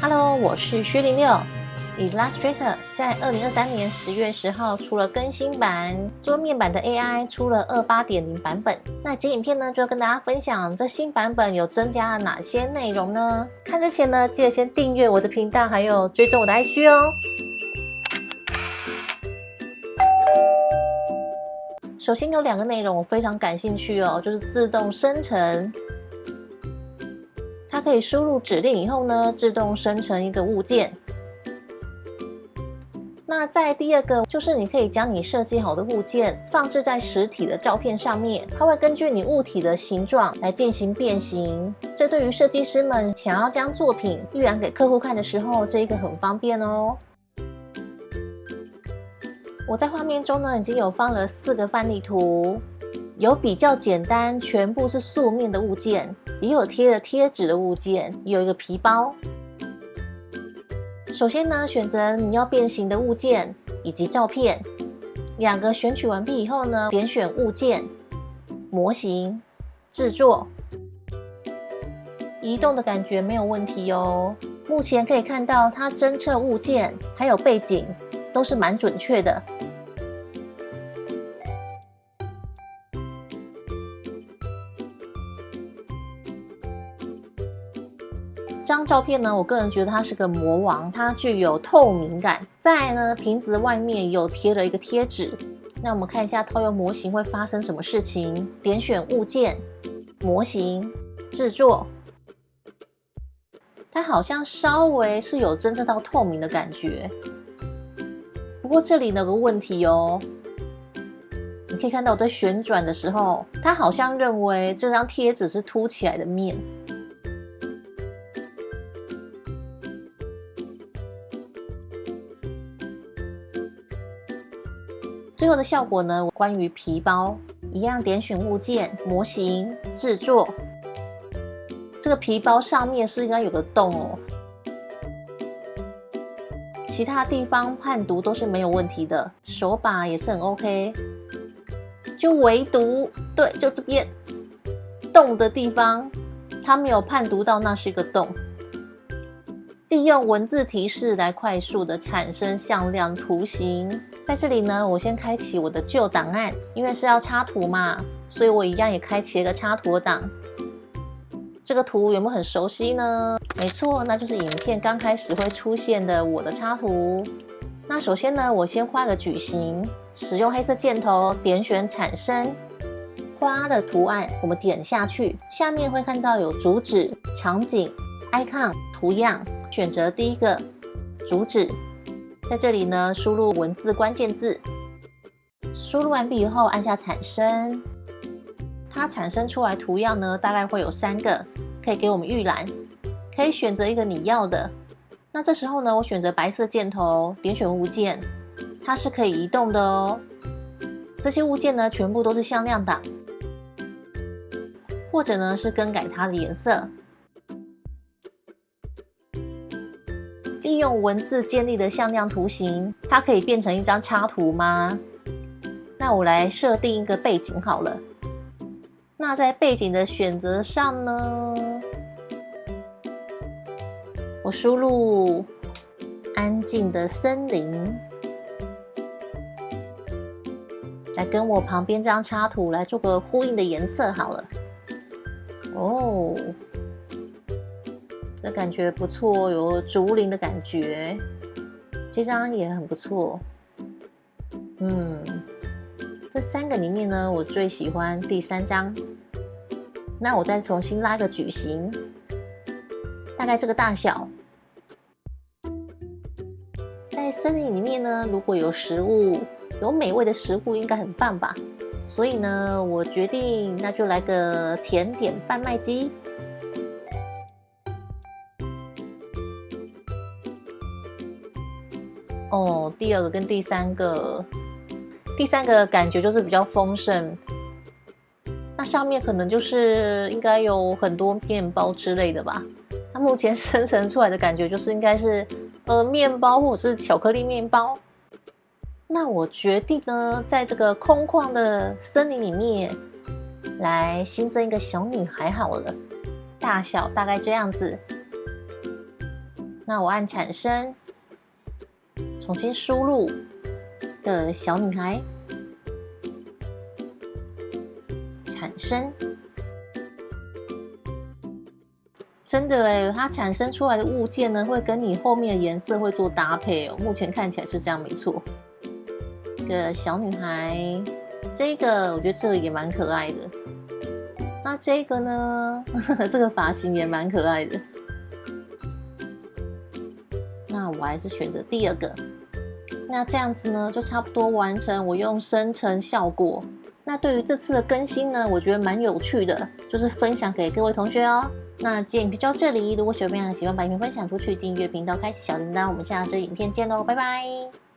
Hello， 我是薛06。Illustrator 在2023年10月10号出了更新版，桌面版的 AI 出了 28.0 版本。那今天影片呢，就要跟大家分享这新版本有增加了哪些内容呢？看之前呢，记得先订阅我的频道，还有追踪我的 IG 哦。首先有2个内容我非常感兴趣哦，就是自动生成。它可以输入指令以后呢，自动生成一个物件。那再第2个就是你可以将你设计好的物件放置在实体的照片上面，它会根据你物体的形状来进行变形。这对于设计师们想要将作品预览给客户看的时候，这一个很方便哦。我在画面中呢，已经有放了4个范例图，有比较简单全部是素面的物件，也有贴了贴纸的物件，也有一个皮包。首先呢，选择你要变形的物件以及照片，2个选取完毕以后呢，点选物件、模型、制作。移动的感觉没有问题哦。目前可以看到它侦测物件还有背景都是蛮准确的。这张照片呢，我个人觉得它是个魔王，它具有透明感。再来呢，瓶子外面有贴了一个贴纸。那我们看一下套用模型会发生什么事情。点选物件、模型、制作。它好像稍微是有侦测到透明的感觉。不过这里有个问题哦，你可以看到我在旋转的时候，它好像认为这张贴纸是凸起来的面。最后的效果呢，关于皮包一样，点选物件、模型、制作。这个皮包上面是应该有个洞哦，其他地方判读都是没有问题的，手把也是很 OK， 就唯独对，就这边洞的地方，它没有判读到那是一个洞。利用文字提示来快速的产生向量图形。在这里呢，我先开启我的旧档案，因为是要插图嘛，所以我一样也开启了一个插图档。这个图有没有很熟悉呢？没错，那就是影片刚开始会出现的我的插图。那首先呢，我先画个矩形，使用黑色箭头点选产生花的图案，我们点下去，下面会看到有主旨、场景、icon、图样。选择第1个主旨，在这里呢输入文字关键字，输入完毕以后按下产生，它产生出来图样呢大概会有3个，可以给我们预览，可以选择一个你要的。那这时候呢，我选择白色箭头，点选物件，它是可以移动的哦。这些物件呢全部都是向量档，或者呢是更改它的颜色。利用文字建立的向量图形，它可以变成一张插图吗？那我来设定一个背景好了。那在背景的选择上呢，我输入安静的森林，来跟我旁边这张插图来做个呼应的颜色好了。哦，这感觉不错，有竹林的感觉，这张也很不错。这3个里面呢，我最喜欢第3张。那我再重新拉个矩形，大概这个大小。在森林里面呢，如果有食物，有美味的食物，应该很棒吧？所以呢，我决定那就来个甜点贩卖机。哦，第2个跟第3个，第3个感觉就是比较丰盛，那上面可能就是应该有很多面包之类的吧。它目前生成出来的感觉就是应该是面包或者是巧克力面包。那我决定呢，在这个空旷的森林里面，来新增一个小女孩好了，大小大概这样子。那我按产生，重新输入的小女孩，产生。真的耶，它产生出来的物件呢，会跟你后面的颜色会做搭配哦。目前看起来是这样，没错。这个小女孩，这个我觉得这个也蛮可爱的。那这个呢，这个发型也蛮可爱的。那我还是选择第二个。那这样子呢，就差不多完成我用生成效果。那对于这次的更新呢，我觉得蛮有趣的，就是分享给各位同学哦。那今天影片就到这里，如果喜欢，把影片分享出去，订阅频道，开启小铃铛，我们下支影片见喽，拜拜。